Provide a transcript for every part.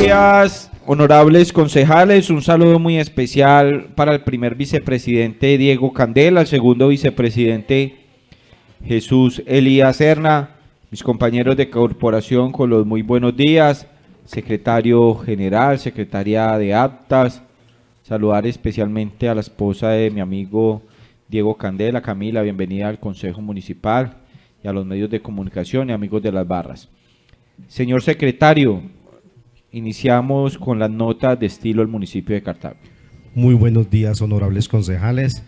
días, honorables concejales. Un saludo muy especial para el primer vicepresidente Diego Candela, el segundo vicepresidente Jesús Elías Serna, mis compañeros de corporación con los muy buenos días, secretario general, secretaria de actas, saludar especialmente a la esposa de mi amigo Diego Candela, Camila, bienvenida al Consejo Municipal y a los medios de comunicación y amigos de las barras. Señor secretario, iniciamos con las notas de estilo del municipio de Cartago. Muy buenos días, honorables concejales,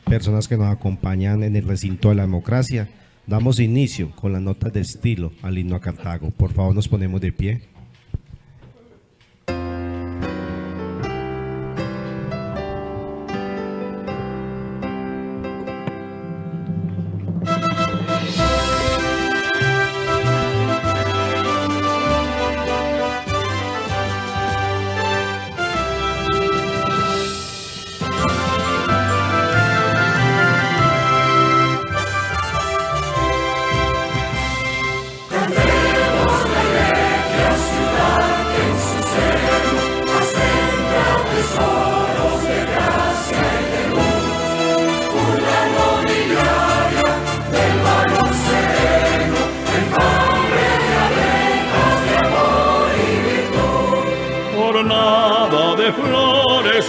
personas que nos acompañan en el recinto de la democracia. Damos inicio con las notas de estilo al himno a Cartago. Por favor, nos ponemos de pie.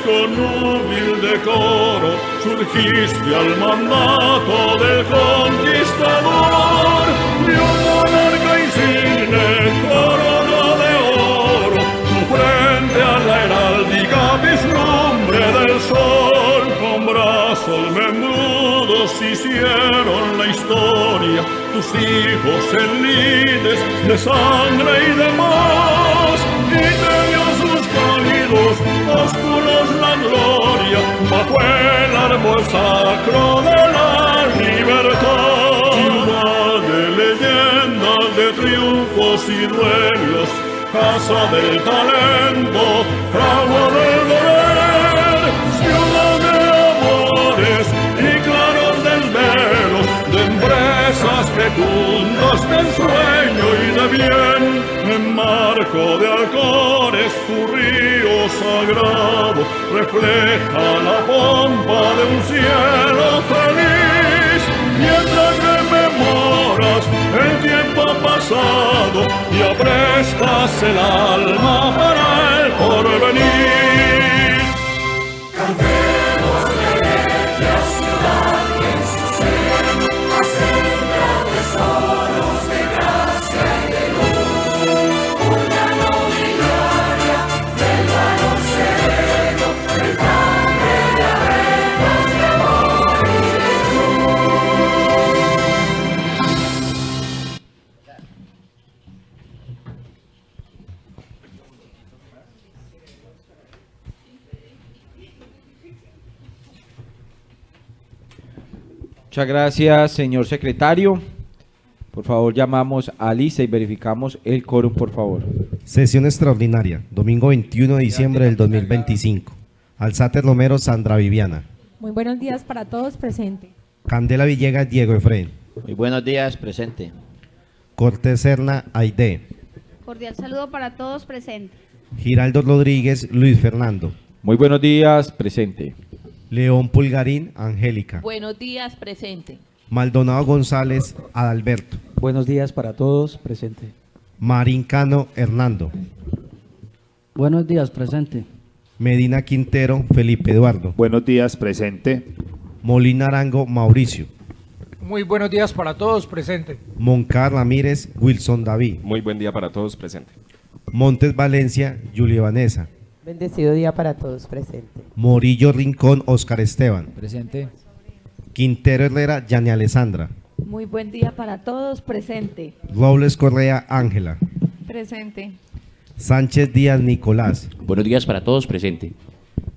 Con humilde coro surgiste al mandato del conquistador, y un monarca insigne, corona de oro, tu frente a la heráldica vislumbre del sol, con brazos membrudos hicieron la historia, tus hijos en lides de sangre y de más, y te dio sus cálidos ósculos la gloria, bajo el árbol sacro de la libertad. Ciudad de leyendas, de triunfos y duelos, casa del talento, fragua del deber, ciudad de amores y claros desvelos, de empresas fecundas, de ensueño y de bien, en marco de alcores tu río sagrado refleja la pompa de un cielo feliz, mientras rememoras el tiempo pasado y aprestas el alma para el porvenir. Cantemos de la ciudad que en su seno asentra tesoros de gracia y de luz, una nobiliaria del valor sereno, del hambre de abejas de amor y de Muchas gracias, señor secretario. Por favor, llamamos a lista y verificamos el quórum, por favor. Sesión extraordinaria, domingo 21 de diciembre del 2025. Alzate Romero, Sandra Viviana. Muy buenos días para todos, presente. Candela Villegas, Diego Efraín. Muy buenos días, presente. Cortés Serna, Aide. Cordial saludo para todos, presente. Giraldo Rodríguez, Luis Fernando. Muy buenos días, presente. León Pulgarín, Angélica. Buenos días, presente. Maldonado González, Adalberto. Buenos días para todos, presente. Marín Cano, Hernando. Buenos días, presente. Medina Quintero, Felipe Eduardo. Buenos días, presente. Molina Arango, Mauricio. Muy buenos días para todos, presente. Moncar Ramírez, Wilson David. Muy buen día para todos, presente. Montes Valencia, Julia Vanessa. Bendecido día para todos, presente. Morillo Rincón, Oscar Esteban. Presente. Quintero Herrera, Yani Alessandra. Muy buen día para todos, presente. Robles Correa, Ángela. Presente. Sánchez Díaz, Nicolás. Buenos días para todos, presente.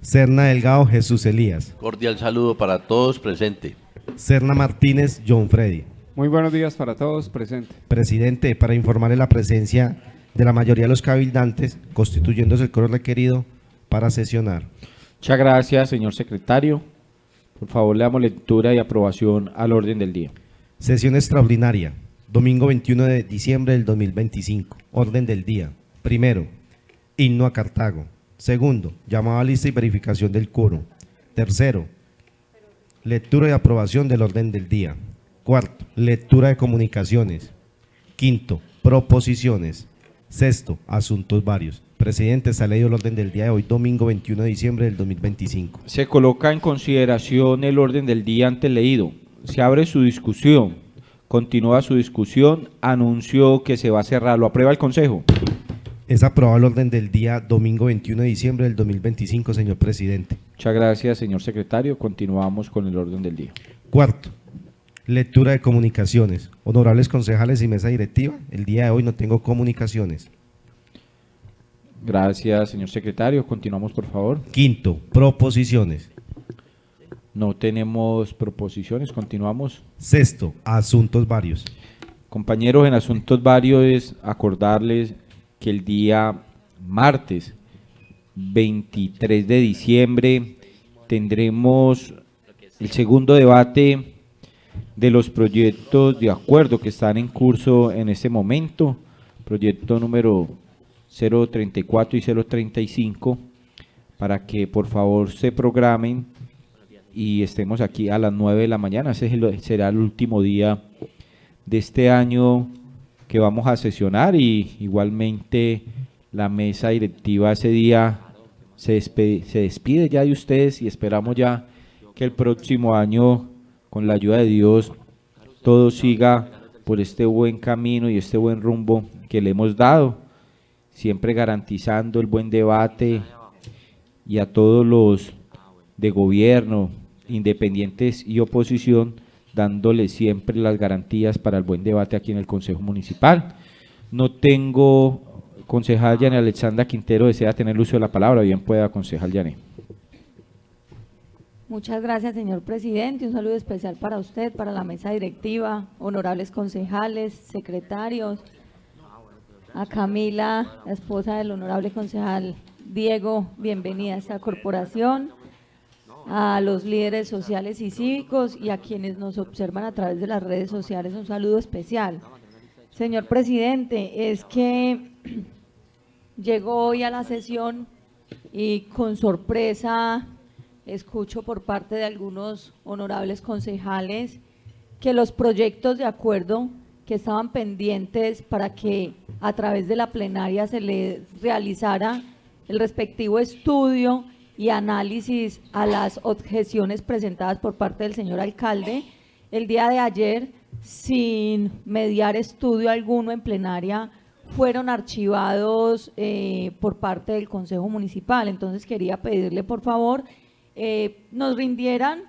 Serna Delgado, Jesús Elías. Cordial saludo para todos, presente. Serna Martínez, John Freddy. Muy buenos días para todos, presente. Presidente, para informarle la presencia de la mayoría de los cabildantes, constituyéndose el quórum requerido para sesionar. Muchas gracias, señor secretario. Por favor, le damos lectura y aprobación al orden del día. Sesión extraordinaria, domingo 21 de diciembre del 2025. Orden del día. Primero, himno a Cartago. Segundo, llamado a lista y verificación del quórum. Tercero, lectura y aprobación del orden del día. Cuarto, lectura de comunicaciones. Quinto, proposiciones. Sexto, asuntos varios. Presidente, está leído el orden del día de hoy, domingo 21 de diciembre del 2025. Se coloca en consideración el orden del día antes leído. Se abre su discusión. Continúa su discusión. Anuncio que se va a cerrar. ¿Lo aprueba el Consejo? Es aprobado el orden del día domingo 21 de diciembre del 2025, señor presidente. Muchas gracias, señor secretario. Continuamos con el orden del día. Cuarto, lectura de comunicaciones. Honorables concejales y mesa directiva, el día de hoy no tengo comunicaciones. Gracias, señor secretario. Continuamos, por favor. Quinto, proposiciones. No tenemos proposiciones. Continuamos. Sexto, asuntos varios. Compañeros, en asuntos varios, acordarles que el día martes 23 de diciembre tendremos el segundo debate de los proyectos de acuerdo que están en curso en este momento, proyecto número 034 y 035, para que por favor se programen y estemos aquí a las 9 de la mañana. Ese será el último día de este año que vamos a sesionar, y igualmente la mesa directiva ese día se despide ya de ustedes, y esperamos ya que el próximo año, con la ayuda de Dios, todo siga por este buen camino y este buen rumbo que le hemos dado, siempre garantizando el buen debate, y a todos los de gobierno, independientes y oposición, dándole siempre las garantías para el buen debate aquí en el Consejo Municipal. No tengo, concejal Yané Alexandra Quintero desea tener el uso de la palabra. Bien pueda, concejal Yané. Muchas gracias, señor presidente. Un saludo especial para usted, para la mesa directiva, honorables concejales, secretarios, a Camila, la esposa del honorable concejal Diego, bienvenida a esta corporación, a los líderes sociales y cívicos y a quienes nos observan a través de las redes sociales, un saludo especial. Señor presidente, es que llegó hoy a la sesión y con sorpresa escucho por parte de algunos honorables concejales que los proyectos de acuerdo que estaban pendientes para que a través de la plenaria se les realizara el respectivo estudio y análisis a las objeciones presentadas por parte del señor alcalde, el día de ayer, sin mediar estudio alguno en plenaria, fueron archivados por parte del Consejo Municipal. Entonces quería pedirle por favor nos rindieran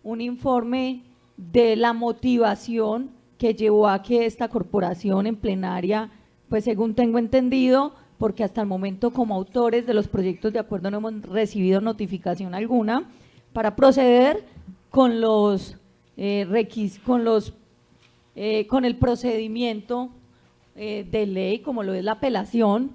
un informe de la motivación que llevó a que esta corporación en plenaria, pues según tengo entendido, porque hasta el momento como autores de los proyectos de acuerdo no hemos recibido notificación alguna, para proceder con los con el procedimiento de ley, como lo es la apelación,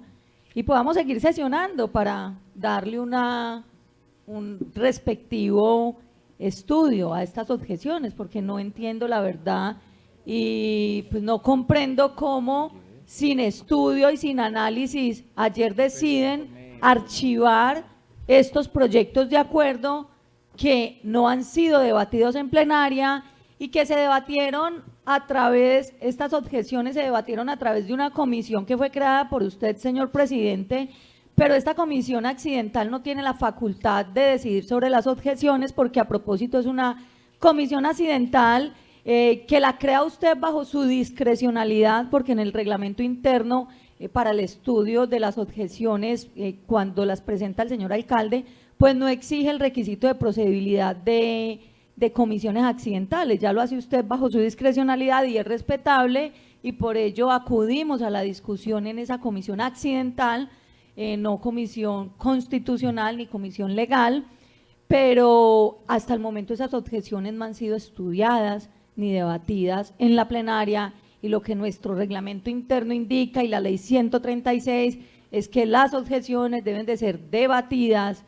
y podamos seguir sesionando para darle un respectivo estudio a estas objeciones, porque no entiendo la verdad y pues no comprendo cómo sin estudio y sin análisis ayer deciden archivar estos proyectos de acuerdo que no han sido debatidos en plenaria y que se debatieron estas objeciones se debatieron a través de una comisión que fue creada por usted, señor presidente, pero esta comisión accidental no tiene la facultad de decidir sobre las objeciones, porque a propósito es una comisión accidental que la crea usted bajo su discrecionalidad, porque en el reglamento interno para el estudio de las objeciones, cuando las presenta el señor alcalde, pues no exige el requisito de procedibilidad de comisiones accidentales, ya lo hace usted bajo su discrecionalidad y es respetable, y por ello acudimos a la discusión en esa comisión accidental, no comisión constitucional ni comisión legal, pero hasta el momento esas objeciones no han sido estudiadas ni debatidas en la plenaria, y lo que nuestro reglamento interno indica y la ley 136 es que las objeciones deben de ser debatidas,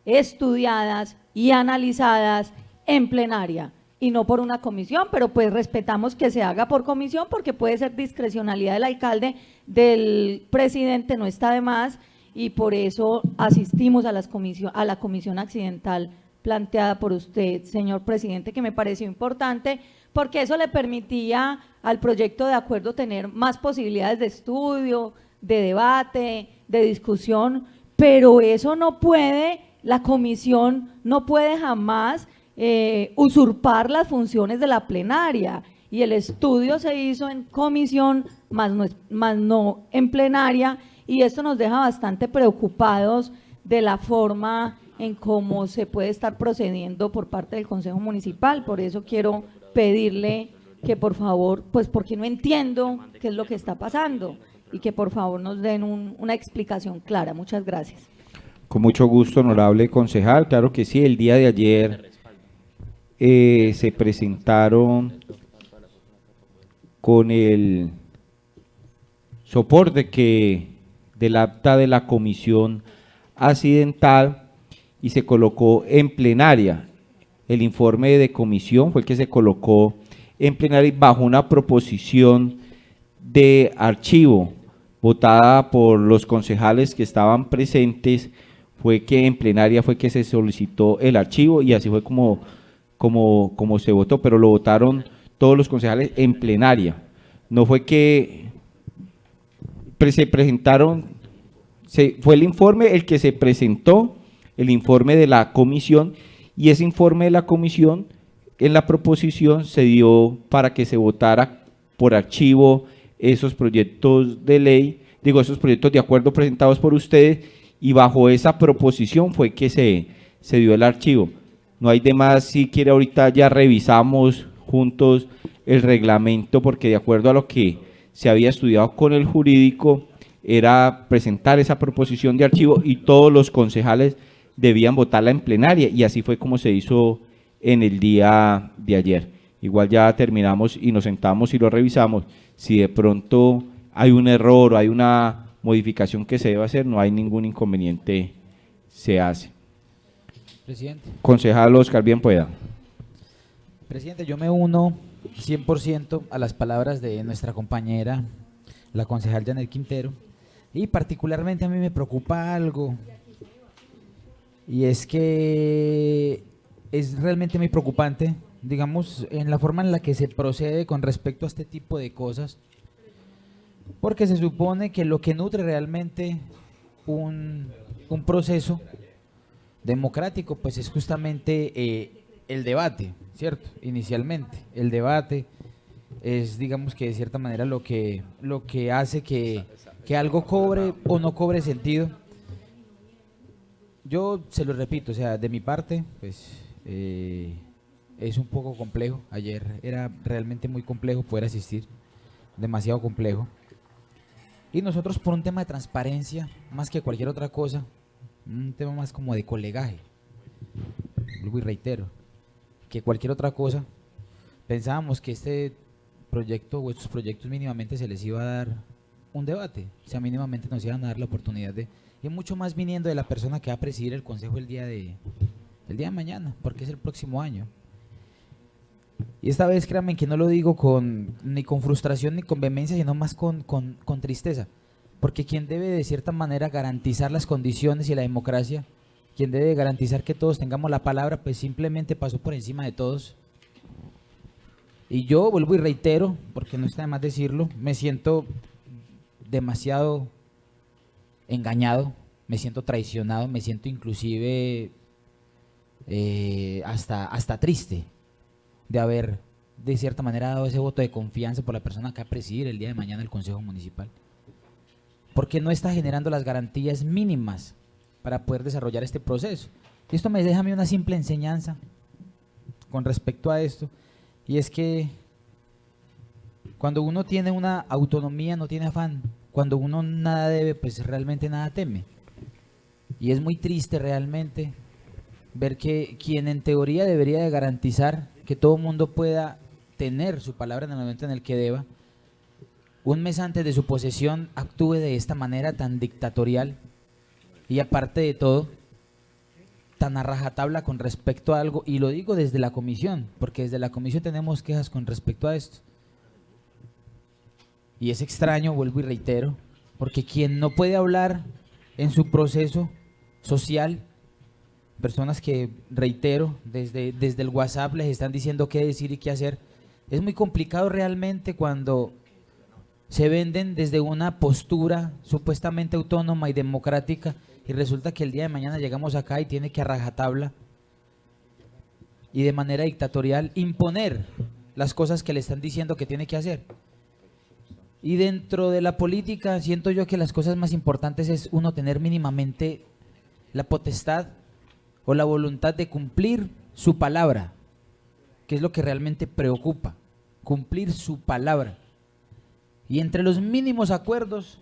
estudiadas y analizadas en plenaria y no por una comisión, pero pues respetamos que se haga por comisión porque puede ser discrecionalidad del alcalde, del presidente, no está de más, y por eso asistimos a la comisión accidental planteada por usted, señor presidente, que me pareció importante porque eso le permitía al proyecto de acuerdo tener más posibilidades de estudio, de debate, de discusión, pero eso no puede, la comisión no puede jamás usurpar las funciones de la plenaria, y el estudio se hizo en comisión, más no en plenaria, y esto nos deja bastante preocupados de la forma en cómo se puede estar procediendo por parte del Consejo Municipal. Por eso quiero pedirle que por favor, pues porque no entiendo qué es lo que está pasando, y que por favor nos den una explicación clara. Muchas gracias. Con mucho gusto, honorable concejal. Claro que sí, el día de ayer se presentaron con el soporte del acta de la comisión accidental y se colocó en plenaria. El informe de comisión fue el que se colocó en plenaria bajo una proposición de archivo votada por los concejales que estaban presentes. Fue que en plenaria fue que se solicitó el archivo y así fue como se votó, pero lo votaron todos los concejales en plenaria. No fue que se presentaron, fue el informe el que se presentó, el informe de la comisión, y ese informe de la comisión en la proposición se dio para que se votara por archivo esos proyectos de ley, esos proyectos de acuerdo presentados por ustedes, y bajo esa proposición fue que se dio el archivo. No hay de más, si quiere ahorita ya revisamos juntos el reglamento, porque de acuerdo a lo que se había estudiado con el jurídico, era presentar esa proposición de archivo y todos los concejales debían votarla en plenaria, y así fue como se hizo en el día de ayer. Igual ya terminamos y nos sentamos y lo revisamos. Si de pronto hay un error o hay una modificación que se debe hacer, no hay ningún inconveniente, se hace. Presidente. Concejal Oscar, bien pueda. Presidente, yo me uno 100% a las palabras de nuestra compañera, la concejal Janet Quintero, y particularmente a mí me preocupa algo, y es que es realmente muy preocupante, digamos, en la forma en la que se procede con respecto a este tipo de cosas, porque se supone que lo que nutre realmente un proceso democrático pues es justamente el debate, ¿cierto? Inicialmente, el debate es, digamos, que de cierta manera lo que hace que algo cobre o no cobre sentido. Yo se lo repito, o sea, de mi parte, pues es un poco complejo. Ayer era realmente muy complejo poder asistir, demasiado complejo. Y nosotros, por un tema de transparencia, más que cualquier otra cosa, un tema más como de colegaje, vuelvo y reitero, que cualquier otra cosa, pensábamos que este proyecto o estos proyectos mínimamente se les iba a dar un debate, o sea, mínimamente nos iban a dar la oportunidad de, y mucho más viniendo de la persona que va a presidir el consejo el día de mañana, porque es el próximo año. Y esta vez créanme que no lo digo ni con frustración ni con vehemencia, sino más con tristeza, porque quien debe de cierta manera garantizar las condiciones y la democracia, quien debe garantizar que todos tengamos la palabra, pues simplemente pasó por encima de todos. Y yo vuelvo y reitero, porque no está de más decirlo, me siento demasiado engañado, me siento traicionado, me siento inclusive hasta triste de haber de cierta manera dado ese voto de confianza por la persona que va a presidir el día de mañana el Consejo Municipal, porque no está generando las garantías mínimas para poder desarrollar este proceso. Y esto me deja a mí una simple enseñanza con respecto a esto, y es que cuando uno tiene una autonomía no tiene afán, cuando uno nada debe, pues realmente nada teme. Y es muy triste realmente ver que quien en teoría debería de garantizar que todo mundo pueda tener su palabra en el momento en el que deba, un mes antes de su posesión actúe de esta manera tan dictatorial y aparte de todo, tan a rajatabla con respecto a algo, y lo digo desde la comisión, porque desde la comisión tenemos quejas con respecto a esto. Y es extraño, vuelvo y reitero, porque quien no puede hablar en su proceso social, personas que, reitero, desde el WhatsApp les están diciendo qué decir y qué hacer. Es muy complicado realmente cuando se venden desde una postura supuestamente autónoma y democrática y resulta que el día de mañana llegamos acá y tiene que a rajatabla y de manera dictatorial imponer las cosas que le están diciendo que tiene que hacer. Y dentro de la política siento yo que las cosas más importantes es uno tener mínimamente la potestad o la voluntad de cumplir su palabra, que es lo que realmente preocupa, cumplir su palabra. Y entre los mínimos acuerdos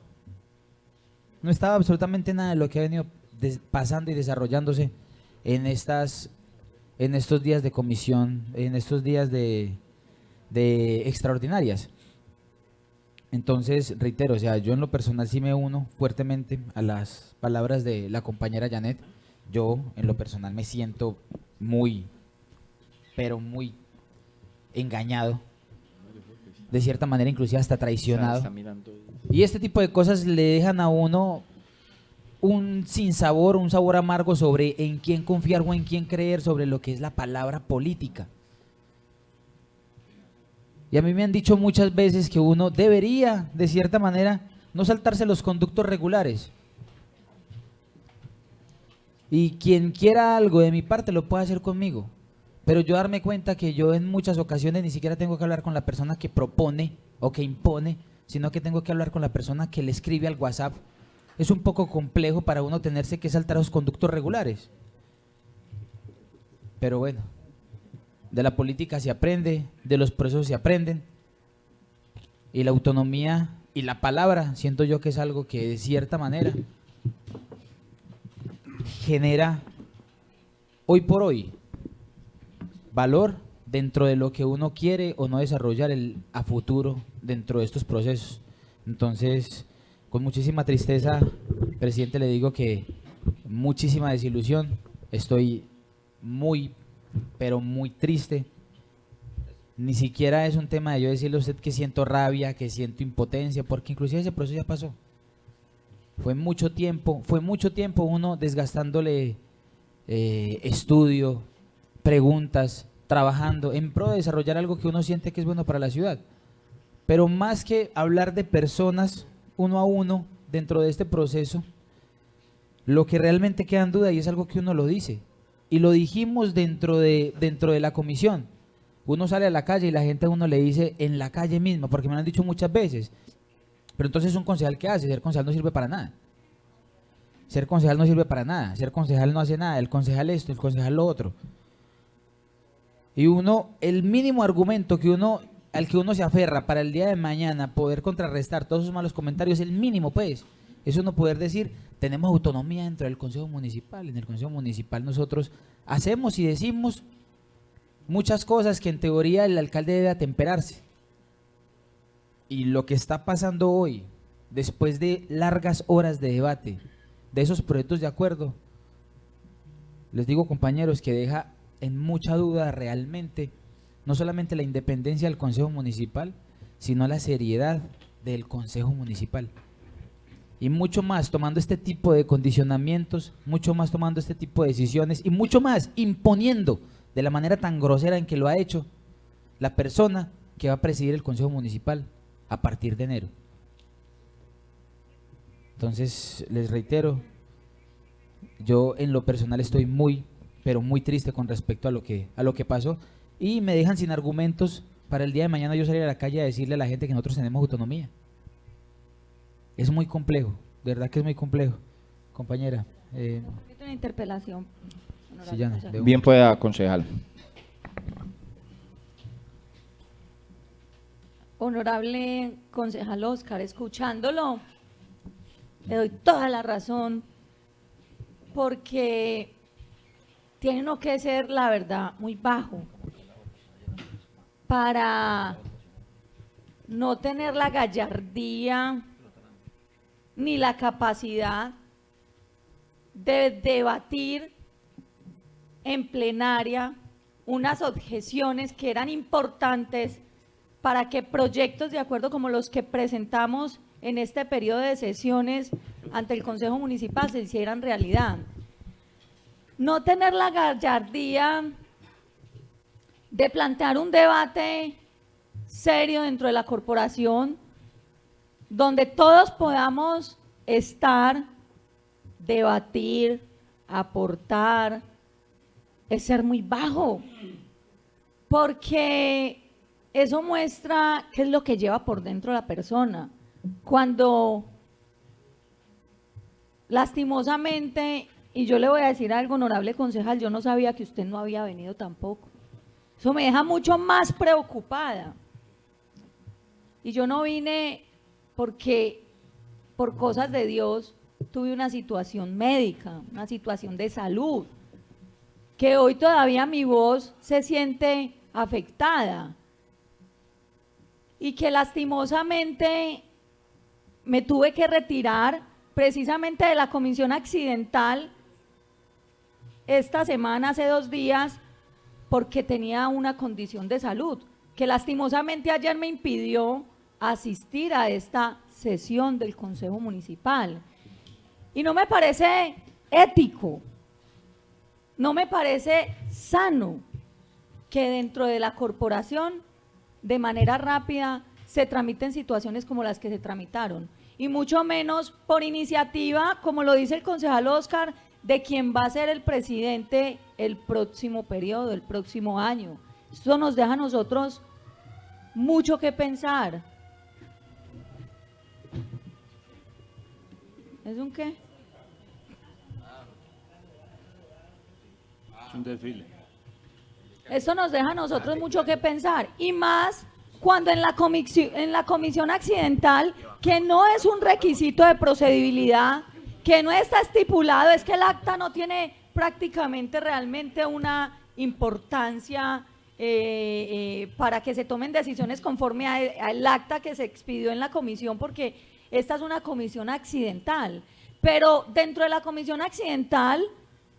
no estaba absolutamente nada de lo que ha venido pasando y desarrollándose en estos días de comisión, en estos días de extraordinarias. Entonces, reitero, o sea, yo en lo personal sí me uno fuertemente a las palabras de la compañera Janet. Yo en lo personal me siento muy, pero muy engañado, de cierta manera inclusive hasta traicionado. Y este tipo de cosas le dejan a uno un sinsabor, un sabor amargo sobre en quién confiar o en quién creer sobre lo que es la palabra política. Y a mí me han dicho muchas veces que uno debería, de cierta manera, no saltarse los conductos regulares. Y quien quiera algo de mi parte lo puede hacer conmigo. Pero yo darme cuenta que yo en muchas ocasiones ni siquiera tengo que hablar con la persona que propone o que impone, sino que tengo que hablar con la persona que le escribe al WhatsApp. Es un poco complejo para uno tenerse que saltar los conductos regulares. Pero bueno, de la política se aprende, de los procesos se aprenden. Y la autonomía y la palabra, siento yo que es algo que de cierta manera genera hoy por hoy valor dentro de lo que uno quiere o no desarrollar a futuro dentro de estos procesos. Entonces, con muchísima tristeza, presidente, le digo que muchísima desilusión, estoy muy, pero muy triste. Ni siquiera es un tema de yo decirle a usted que siento rabia, que siento impotencia, porque inclusive ese proceso ya pasó. Fue mucho tiempo uno desgastándole estudio, preguntas, trabajando en pro de desarrollar algo que uno siente que es bueno para la ciudad. Pero más que hablar de personas uno a uno dentro de este proceso, lo que realmente queda en duda, y es algo que uno lo dice, y lo dijimos dentro de la comisión, uno sale a la calle y la gente a uno le dice en la calle misma, porque me lo han dicho muchas veces, pero entonces un concejal, ¿qué hace? Ser concejal no sirve para nada. Ser concejal no sirve para nada, ser concejal no hace nada, el concejal esto, el concejal lo otro. Y uno, el mínimo argumento al que uno se aferra para el día de mañana poder contrarrestar todos esos malos comentarios, el mínimo pues, es uno poder decir, tenemos autonomía dentro del Consejo Municipal. En el Consejo Municipal nosotros hacemos y decimos muchas cosas que en teoría el alcalde debe atemperarse. Y lo que está pasando hoy, después de largas horas de debate, de esos proyectos de acuerdo, les digo, compañeros, que deja en mucha duda realmente no solamente la independencia del Consejo Municipal, sino la seriedad del Consejo Municipal. Y mucho más tomando este tipo de condicionamientos, mucho más tomando este tipo de decisiones y mucho más imponiendo de la manera tan grosera en que lo ha hecho la persona que va a presidir el Consejo Municipal a partir de enero. Entonces, les reitero, yo en lo personal estoy muy, pero muy triste con respecto a lo que pasó, y me dejan sin argumentos para el día de mañana yo salir a la calle a decirle a la gente que nosotros tenemos autonomía. Es muy complejo, de verdad que es muy complejo. Compañera. Una interpelación. Sí, ya, bien pueda, concejal. Honorable concejal Oscar, escuchándolo, le doy toda la razón, porque tiene uno que ser, la verdad, muy bajo para no tener la gallardía ni la capacidad de debatir en plenaria unas objeciones que eran importantes para que proyectos de acuerdo como los que presentamos en este periodo de sesiones ante el Consejo Municipal se hicieran realidad. No tener la gallardía de plantear un debate serio dentro de la corporación donde todos podamos estar, debatir, aportar, es ser muy bajo, porque eso muestra qué es lo que lleva por dentro la persona. Cuando lastimosamente, y yo le voy a decir algo, honorable concejal, yo no sabía que usted no había venido tampoco. Eso me deja mucho más preocupada. Y yo no vine porque por cosas de Dios tuve una situación médica, una situación de salud, que hoy todavía mi voz se siente afectada y que lastimosamente me tuve que retirar precisamente de la comisión accidental esta semana, hace 2 días, porque tenía una condición de salud que lastimosamente ayer me impidió asistir a esta sesión del Consejo Municipal. Y no me parece ético, no me parece sano que dentro de la corporación de manera rápida se tramiten situaciones como las que se tramitaron, y mucho menos por iniciativa, como lo dice el concejal Oscar, de quien va a ser el presidente el próximo periodo, el próximo año. Esto nos deja a nosotros mucho que pensar. ¿Es un qué? Es un desfile. Esto nos deja a nosotros mucho que pensar, y más cuando en la comisión accidental, que no es un requisito de procedibilidad, que no está estipulado, es que el acta no tiene prácticamente realmente una importancia para que se tomen decisiones conforme al acta que se expidió en la comisión, porque esta es una comisión accidental. Pero dentro de la comisión accidental,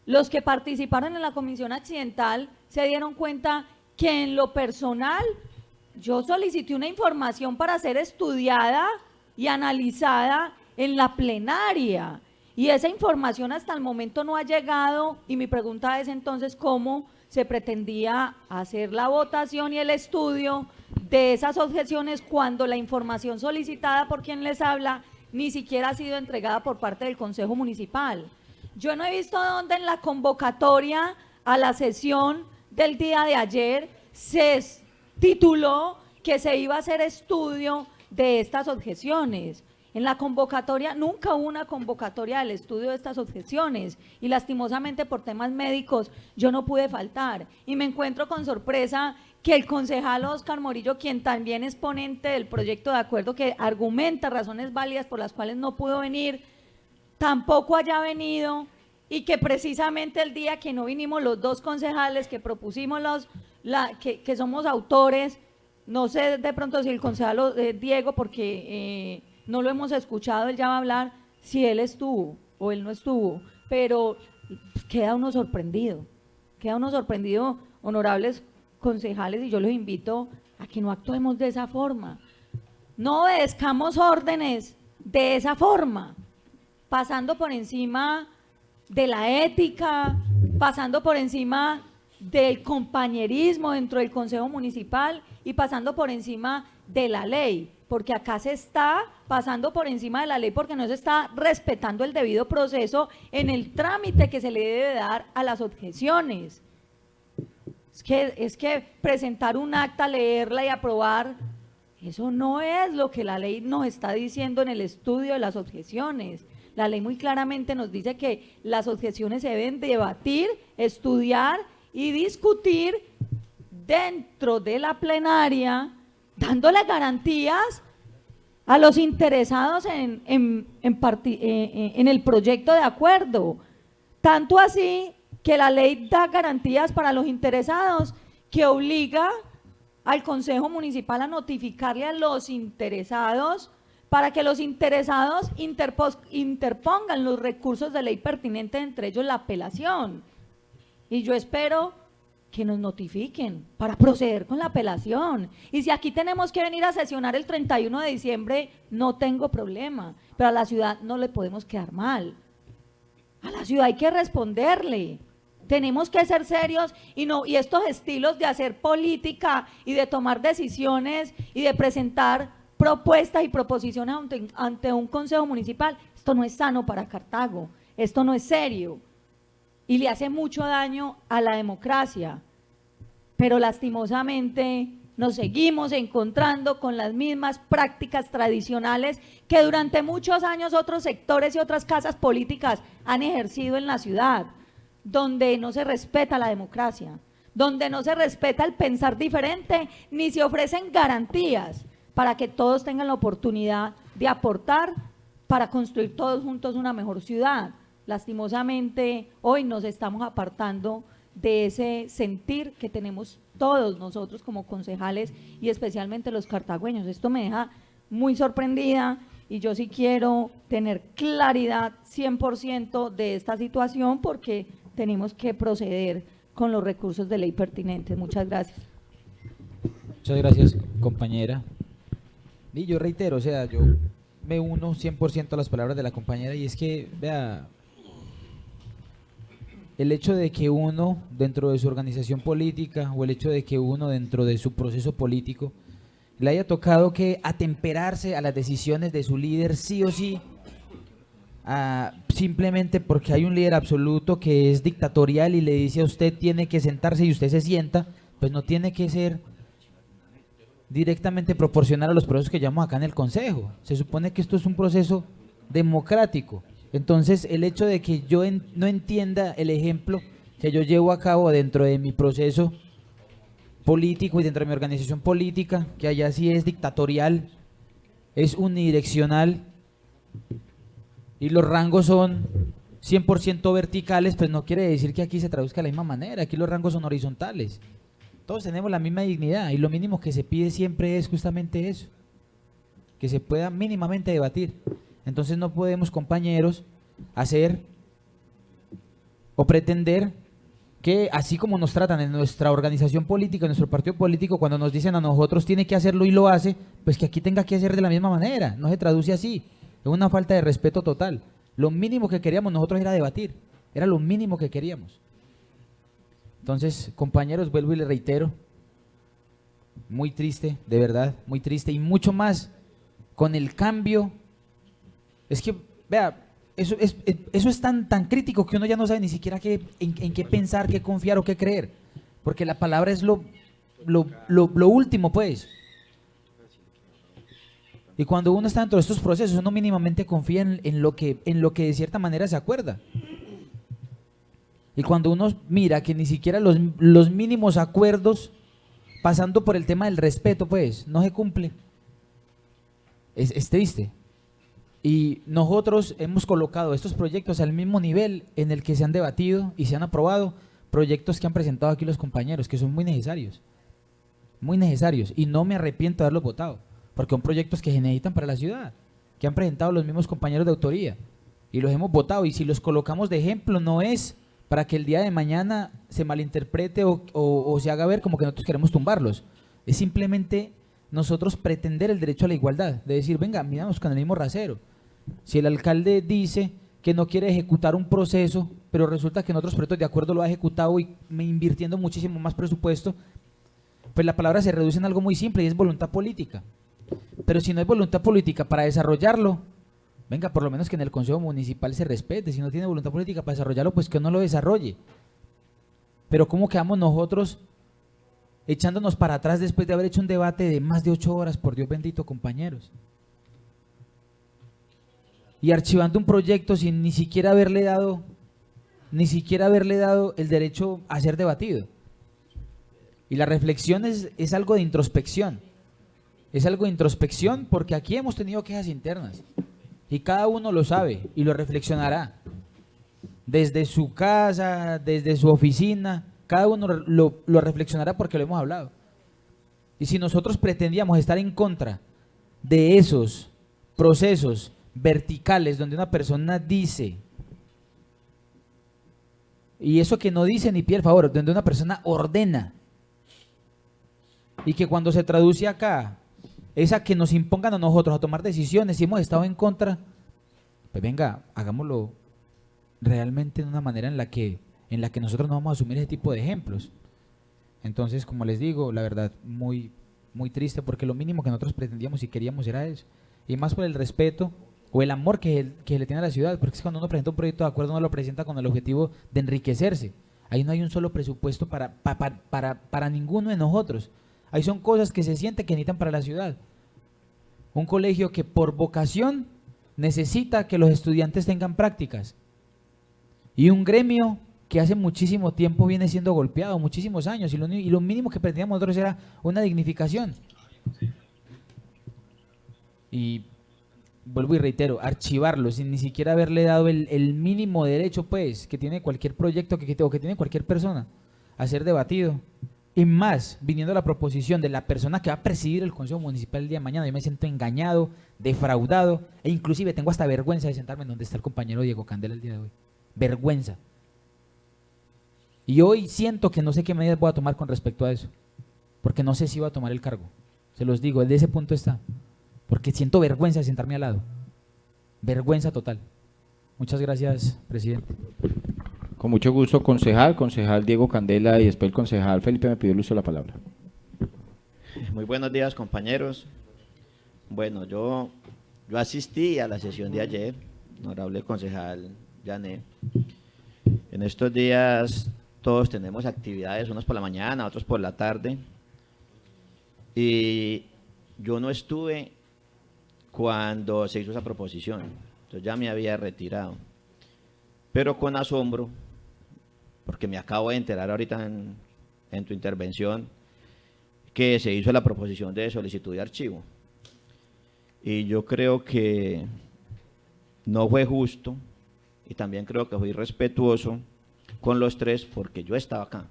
los que participaron en la comisión accidental se dieron cuenta que en lo personal yo solicité una información para ser estudiada y analizada en la plenaria, y esa información hasta el momento no ha llegado, y mi pregunta es entonces cómo se pretendía hacer la votación y el estudio de esas objeciones cuando la información solicitada por quien les habla ni siquiera ha sido entregada por parte del Consejo Municipal. Yo no he visto dónde en la convocatoria a la sesión del día de ayer se tituló que se iba a hacer estudio de estas objeciones. En la convocatoria, nunca hubo una convocatoria del estudio de estas objeciones, y lastimosamente por temas médicos yo no pude faltar, y me encuentro con sorpresa que el concejal Oscar Morillo, quien también es ponente del proyecto de acuerdo que argumenta razones válidas por las cuales no pudo venir, tampoco haya venido, y que precisamente el día que no vinimos los 2 concejales que propusimos que somos autores, no sé de pronto si el concejal Diego, porque no lo hemos escuchado, él ya va a hablar si él estuvo o él no estuvo, pero queda uno sorprendido, honorables concejales, y yo los invito a que no actuemos de esa forma, no obedezcamos órdenes de esa forma, pasando por encima de la ética, pasando por encima del compañerismo dentro del Consejo Municipal y pasando por encima de la ley, porque acá se está pasando por encima de la ley porque no se está respetando el debido proceso en el trámite que se le debe dar a las objeciones. Es que presentar un acta, leerla y aprobar, eso no es lo que la ley nos está diciendo en el estudio de las objeciones. La ley muy claramente nos dice que las objeciones se deben debatir, estudiar y discutir dentro de la plenaria, dándole garantías a los interesados en el proyecto de acuerdo. Tanto así que la ley da garantías para los interesados, que obliga al Consejo Municipal a notificarle a los interesados para que los interesados interpongan los recursos de ley pertinentes, entre ellos la apelación. Y yo espero que nos notifiquen para proceder con la apelación. Y si aquí tenemos que venir a sesionar el 31 de diciembre, no tengo problema, pero a la ciudad no le podemos quedar mal. A la ciudad hay que responderle. Tenemos que ser serios y estos estilos de hacer política y de tomar decisiones y de presentar propuestas y proposiciones ante un consejo municipal, esto no es sano para Cartago, esto no es serio y le hace mucho daño a la democracia, pero lastimosamente nos seguimos encontrando con las mismas prácticas tradicionales que durante muchos años otros sectores y otras casas políticas han ejercido en la ciudad, donde no se respeta la democracia, donde no se respeta el pensar diferente, ni se ofrecen garantías para que todos tengan la oportunidad de aportar para construir todos juntos una mejor ciudad. Lastimosamente, hoy nos estamos apartando de ese sentir que tenemos todos nosotros como concejales y especialmente los cartagüeños. Esto me deja muy sorprendida y yo sí quiero tener claridad 100% de esta situación porque tenemos que proceder con los recursos de ley pertinentes. Muchas gracias. Muchas gracias, compañera. Y yo reitero, o sea, yo me uno 100% a las palabras de la compañera y es que, vea, el hecho de que uno dentro de su organización política o el hecho de que uno dentro de su proceso político le haya tocado que atemperarse a las decisiones de su líder sí o sí, simplemente porque hay un líder absoluto que es dictatorial y le dice a usted tiene que sentarse y usted se sienta, pues no tiene que ser directamente proporcional a los procesos que llamamos acá en el Consejo. Se supone que esto es un proceso democrático. Entonces, el hecho de que yo no entienda el ejemplo que yo llevo a cabo dentro de mi proceso político y dentro de mi organización política, que allá sí es dictatorial, es unidireccional y los rangos son 100% verticales, pues no quiere decir que aquí se traduzca de la misma manera. Aquí los rangos son horizontales. Todos tenemos la misma dignidad y lo mínimo que se pide siempre es justamente eso, que se pueda mínimamente debatir. Entonces no podemos, compañeros, hacer o pretender que así como nos tratan en nuestra organización política, en nuestro partido político, cuando nos dicen a nosotros tiene que hacerlo y lo hace, pues que aquí tenga que hacer de la misma manera. No se traduce así, es una falta de respeto total. Lo mínimo que queríamos nosotros era debatir, era lo mínimo que queríamos. Entonces, compañeros, vuelvo y les reitero, muy triste, de verdad, muy triste, y mucho más con el cambio. Es que, vea, eso es tan crítico que uno ya no sabe ni siquiera en qué pensar, qué confiar o qué creer, porque la palabra es lo último, pues. Y cuando uno está dentro de estos procesos, uno mínimamente confía en lo que de cierta manera se acuerda. Y cuando uno mira que ni siquiera los mínimos acuerdos, pasando por el tema del respeto, pues, no se cumple, es triste. Y nosotros hemos colocado estos proyectos al mismo nivel en el que se han debatido y se han aprobado proyectos que han presentado aquí los compañeros, que son muy necesarios, y no me arrepiento de haberlos votado, porque son proyectos que se necesitan para la ciudad, que han presentado los mismos compañeros de autoría, y los hemos votado, y si los colocamos de ejemplo no es para que el día de mañana se malinterprete o se haga ver como que nosotros queremos tumbarlos, es simplemente nosotros pretender el derecho a la igualdad, de decir, venga, miramos con el mismo rasero. Si el alcalde dice que no quiere ejecutar un proceso, pero resulta que en otros proyectos de acuerdo lo ha ejecutado y invirtiendo muchísimo más presupuesto, pues la palabra se reduce en algo muy simple y es voluntad política. Pero si no hay voluntad política para desarrollarlo, venga, por lo menos que en el Consejo Municipal se respete. Si no tiene voluntad política para desarrollarlo, pues que no lo desarrolle. Pero ¿cómo quedamos nosotros echándonos para atrás después de haber hecho un debate de más de 8 horas, por Dios bendito, compañeros? Y archivando un proyecto sin ni siquiera haberle dado el derecho a ser debatido. Y la reflexión es algo de introspección. Es algo de introspección porque aquí hemos tenido quejas internas. Y cada uno lo sabe y lo reflexionará. Desde su casa, desde su oficina, cada uno lo reflexionará porque lo hemos hablado. Y si nosotros pretendíamos estar en contra de esos procesos verticales donde una persona dice Y eso que no dice ni pide el favor, donde una persona ordena. Y que cuando se traduce acá, es a que nos impongan a nosotros a tomar decisiones, si hemos estado en contra, pues venga, hagámoslo realmente de una manera en la que nosotros no vamos a asumir ese tipo de ejemplos. Entonces, como les digo, la verdad, muy, muy triste, porque lo mínimo que nosotros pretendíamos y queríamos era eso. Y más por el respeto o el amor que le tiene a la ciudad, porque es cuando uno presenta un proyecto de acuerdo, uno lo presenta con el objetivo de enriquecerse. Ahí no hay un solo presupuesto para ninguno de nosotros. Ahí son cosas que se siente que necesitan para la ciudad. Un colegio que por vocación necesita que los estudiantes tengan prácticas. Y un gremio que hace muchísimo tiempo viene siendo golpeado, muchísimos años, y lo mínimo que pretendíamos nosotros era una dignificación. Y vuelvo y reitero, archivarlo sin ni siquiera haberle dado el mínimo derecho, pues, que tiene cualquier proyecto o que tiene cualquier persona a ser debatido. Y más, viniendo la proposición de la persona que va a presidir el Consejo Municipal el día de mañana, yo me siento engañado, defraudado, e inclusive tengo hasta vergüenza de sentarme en donde está el compañero Diego Candela el día de hoy. Vergüenza. Y hoy siento que no sé qué medidas voy a tomar con respecto a eso, porque no sé si voy a tomar el cargo. Se los digo, de ese punto está. Porque siento vergüenza de sentarme al lado. Vergüenza total. Muchas gracias, presidente. Con mucho gusto, concejal Diego Candela, y después el concejal Felipe me pidió el uso de la palabra. Muy buenos días, compañeros. Bueno, yo asistí a la sesión de ayer, honorable concejal Jané. En estos días todos tenemos actividades, unos por la mañana, otros por la tarde. Y yo no estuve cuando se hizo esa proposición, entonces ya me había retirado. Pero con asombro, porque me acabo de enterar ahorita en tu intervención, que se hizo la proposición de solicitud de archivo. Y yo creo que no fue justo, y también creo que fue irrespetuoso con los tres, porque yo estaba acá.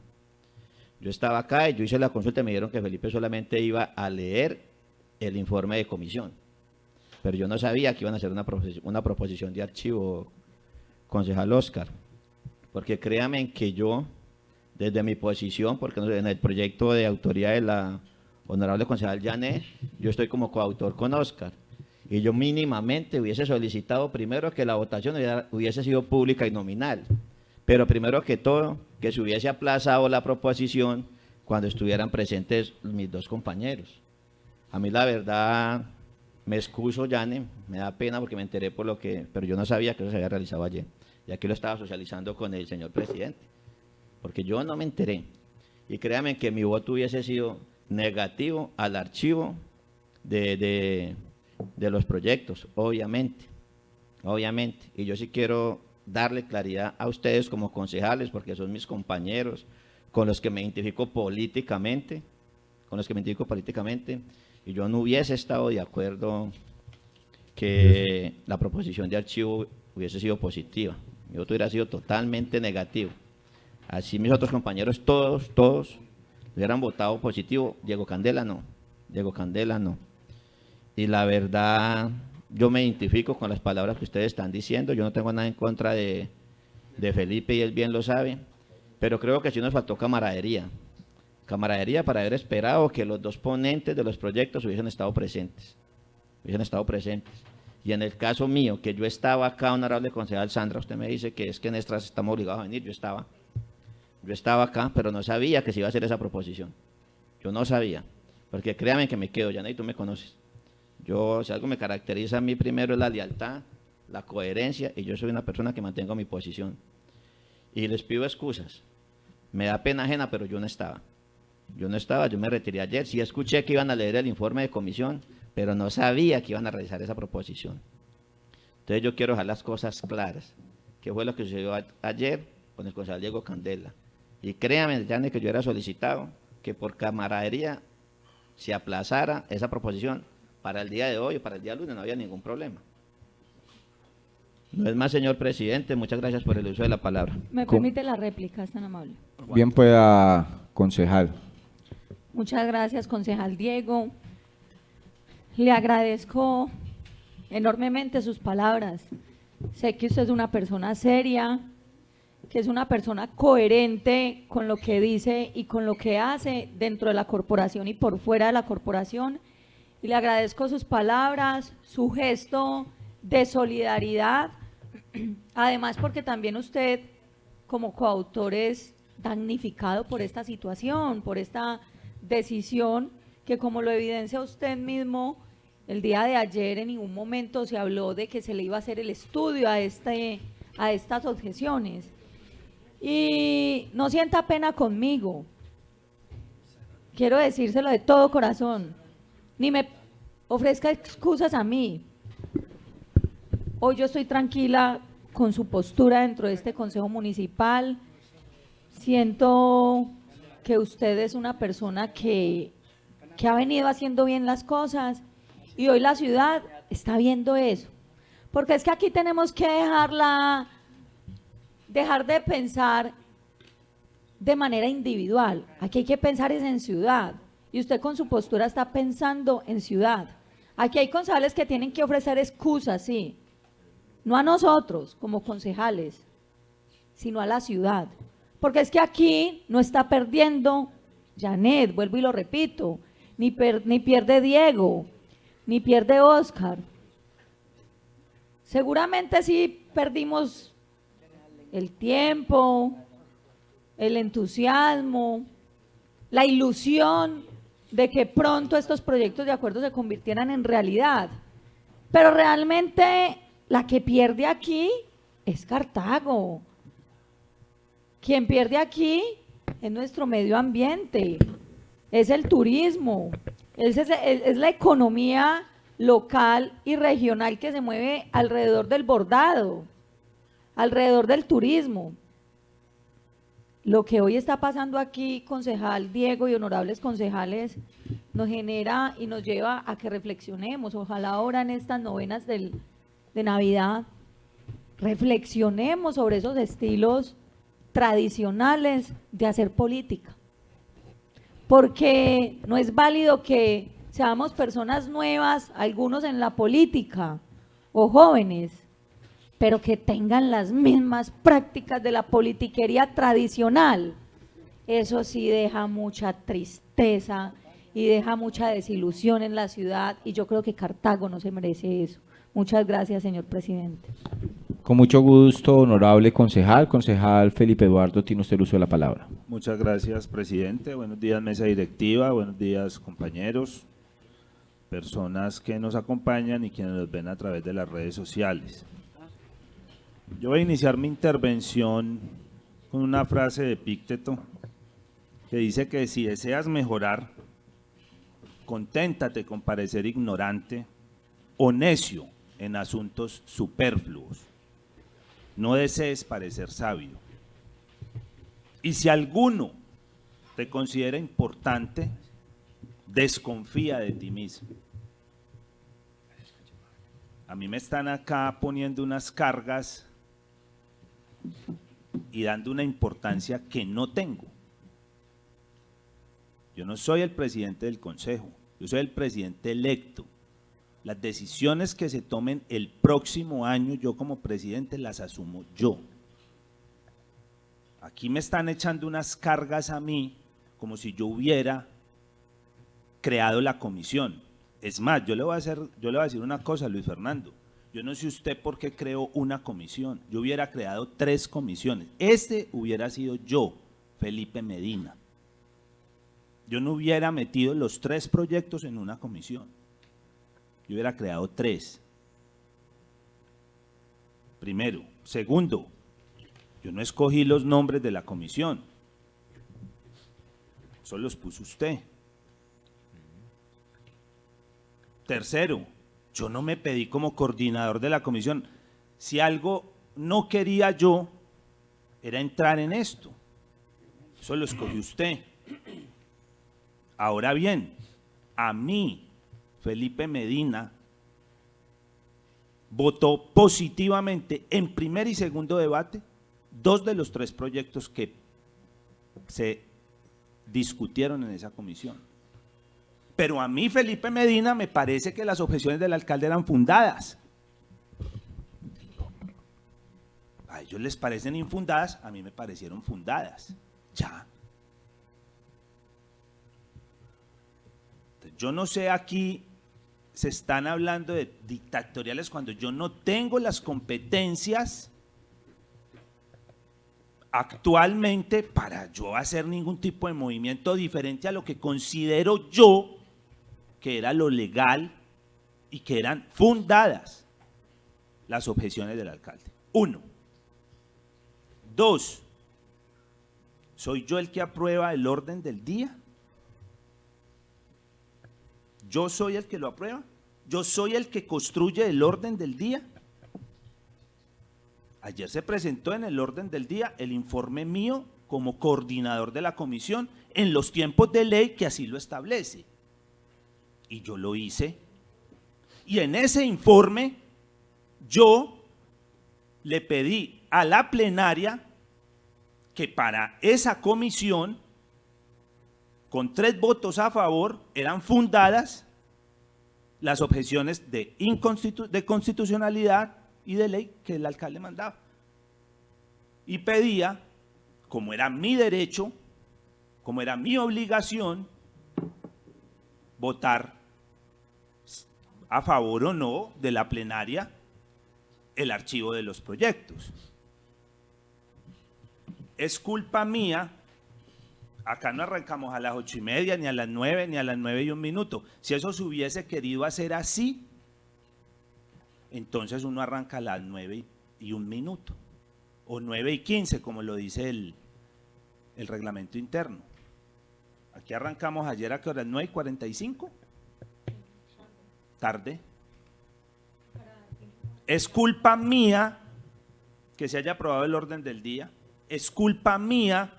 Yo estaba acá y yo hice la consulta y me dijeron que Felipe solamente iba a leer el informe de comisión. Pero yo no sabía que iban a hacer una proposición de archivo, concejal Oscar. Porque créanme que yo, desde mi posición, porque en el proyecto de autoría de la honorable concejal Jané, yo estoy como coautor con Oscar. Y yo mínimamente hubiese solicitado primero que la votación hubiese sido pública y nominal. Pero primero que todo, que se hubiese aplazado la proposición cuando estuvieran presentes mis dos compañeros. A mí la verdad, me excuso, Jané, me da pena porque me enteré pero yo no sabía que eso se había realizado ayer. Y aquí lo estaba socializando con el señor presidente, porque yo no me enteré. Y créanme que mi voto hubiese sido negativo al archivo de los proyectos, obviamente. Y yo sí quiero darle claridad a ustedes como concejales, porque son mis compañeros con los que me identifico políticamente, y yo no hubiese estado de acuerdo que la proposición de archivo hubiese sido positiva. Mi voto hubiera sido totalmente negativo. Así mis otros compañeros, todos hubieran votado positivo. Diego Candela no. Y la verdad, yo me identifico con las palabras que ustedes están diciendo. Yo no tengo nada en contra de Felipe, y él bien lo sabe. Pero creo que sí nos faltó camaradería. Camaradería para haber esperado que los dos ponentes de los proyectos hubiesen estado presentes. Y en el caso mío, que yo estaba acá, honorable concejal Sandra, usted me dice que es que en Estras estamos obligados a venir. Yo estaba acá, pero no sabía que se iba a hacer esa proposición. Yo no sabía, porque créame que me quedo, Jané, y tú me conoces. Si algo me caracteriza a mí primero es la lealtad, la coherencia, y yo soy una persona que mantengo mi posición. Y les pido excusas. Me da pena ajena, pero yo no estaba. Yo me retiré ayer. Sí escuché que iban a leer el informe de comisión, pero no sabía que iban a realizar esa proposición. Entonces yo quiero dejar las cosas claras. ¿Qué fue lo que sucedió ayer con el concejal Diego Candela? Y créanme, Jané, que yo era solicitado que por camaradería se aplazara esa proposición para el día de hoy o para el día lunes, no había ningún problema. No es más, señor presidente, muchas gracias por el uso de la palabra. ¿Me permite la réplica, es tan amable? Bien pueda, concejal. Muchas gracias, concejal Diego. Le agradezco enormemente sus palabras. Sé que usted es una persona seria que es una persona coherente con lo que dice y con lo que hace dentro de la corporación y por fuera de la corporación. Y le agradezco sus palabras, su gesto de solidaridad, además porque también usted como coautor es damnificado por esta situación, por esta decisión que, como lo evidencia usted mismo, el día de ayer en ningún momento se habló de que se le iba a hacer el estudio a estas objeciones. Y no sienta pena conmigo, quiero decírselo de todo corazón, ni me ofrezca excusas a mí. Hoy yo estoy tranquila con su postura dentro de este Consejo Municipal. Siento que usted es una persona que ha venido haciendo bien las cosas y hoy la ciudad está viendo eso. Porque es que aquí tenemos que dejar de pensar de manera individual. Aquí hay que pensar es en ciudad. Y usted con su postura está pensando en ciudad. Aquí hay concejales que tienen que ofrecer excusas, sí. No a nosotros como concejales, sino a la ciudad. Porque es que aquí no está perdiendo Janet, vuelvo y lo repito, ni pierde Diego, ni pierde Oscar. Seguramente sí perdimos el tiempo, el entusiasmo, la ilusión de que pronto estos proyectos de acuerdo se convirtieran en realidad. Pero realmente la que pierde aquí es Cartago. Quien pierde aquí es nuestro medio ambiente, es el turismo, es la economía local y regional que se mueve alrededor del bordado, alrededor del turismo. Lo que hoy está pasando aquí, concejal Diego y honorables concejales, nos genera y nos lleva a que reflexionemos. Ojalá ahora en estas novenas de Navidad reflexionemos sobre esos estilos tradicionales de hacer política. Porque no es válido que seamos personas nuevas, algunos en la política, o jóvenes, pero que tengan las mismas prácticas de la politiquería tradicional. Eso sí deja mucha tristeza y deja mucha desilusión en la ciudad, y yo creo que Cartago no se merece eso. Muchas gracias, señor presidente. Con mucho gusto, honorable concejal. Concejal Felipe Eduardo, tiene usted el uso de la palabra. Muchas gracias, presidente. Buenos días, mesa directiva. Buenos días, compañeros, personas que nos acompañan y quienes nos ven a través de las redes sociales. Yo voy a iniciar mi intervención con una frase de Epícteto que dice que si deseas mejorar, conténtate con parecer ignorante o necio en asuntos superfluos. No desees parecer sabio. Y si alguno te considera importante, desconfía de ti mismo. A mí me están acá poniendo unas cargas y dando una importancia que no tengo. Yo no soy el presidente del consejo, yo soy el presidente electo. Las decisiones que se tomen el próximo año, yo como presidente las asumo yo. Aquí me están echando unas cargas a mí como si yo hubiera creado la comisión. Es más, yo le voy a decir una cosa, Luis Fernando. Yo no sé usted por qué creó una comisión. Yo hubiera creado 3 comisiones. Hubiera sido yo, Felipe Medina. Yo no hubiera metido los 3 proyectos en una comisión. Yo hubiera creado 3. Primero. Segundo, yo no escogí los nombres de la comisión. Eso los puso usted. Tercero, yo no me pedí como coordinador de la comisión. Si algo no quería yo, era entrar en esto. Eso lo escogió usted. Ahora bien, a mí, Felipe Medina, votó positivamente en primer y segundo debate 2 de los 3 proyectos que se discutieron en esa comisión. Pero a mí, Felipe Medina, me parece que las objeciones del alcalde eran fundadas. Ay, ellos les parecen infundadas, a mí me parecieron fundadas. Ya. Entonces, yo no sé, aquí se están hablando de dictatoriales cuando yo no tengo las competencias actualmente para yo hacer ningún tipo de movimiento diferente a lo que considero yo que era lo legal y que eran fundadas las objeciones del alcalde. 1. 2. ¿Soy yo el que aprueba el orden del día? ¿Yo soy el que lo aprueba? ¿Yo soy el que construye el orden del día? Ayer se presentó en el orden del día el informe mío como coordinador de la comisión en los tiempos de ley que así lo establece. Y yo lo hice. Y en ese informe yo le pedí a la plenaria que para esa comisión, con 3 votos a favor, eran fundadas las objeciones de constitucionalidad y de ley que el alcalde mandaba. Y pedía, como era mi derecho, como era mi obligación, votar a favor o no de la plenaria el archivo de los proyectos. Es culpa mía, acá no arrancamos a las 8:30, ni a las 9, ni a las 9:01. Si eso se hubiese querido hacer así, entonces uno arranca a las 9:01, o 9:15, como lo dice el reglamento interno. Aquí arrancamos ayer a qué hora, 9:45, tarde. Es culpa mía que se haya aprobado el orden del día, es culpa mía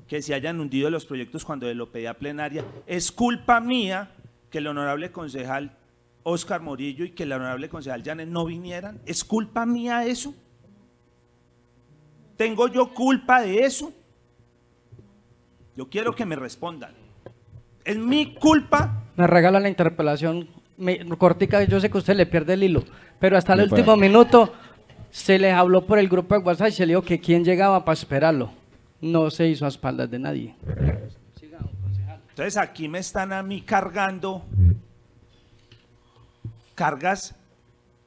que se hayan hundido los proyectos cuando lo pedí a plenaria, es culpa mía que el honorable concejal Óscar Morillo y que el honorable concejal Llanes no vinieran, ¿es culpa mía eso? ¿Tengo yo culpa de eso? Yo quiero que me respondan. ¿Es mi culpa? Me regala la interpelación cortica, yo sé que usted le pierde el hilo, pero hasta el último minuto se les habló por el grupo de WhatsApp y se le dijo que quién llegaba para esperarlo. No se hizo a espaldas de nadie. Entonces aquí me están a mí cargando cargas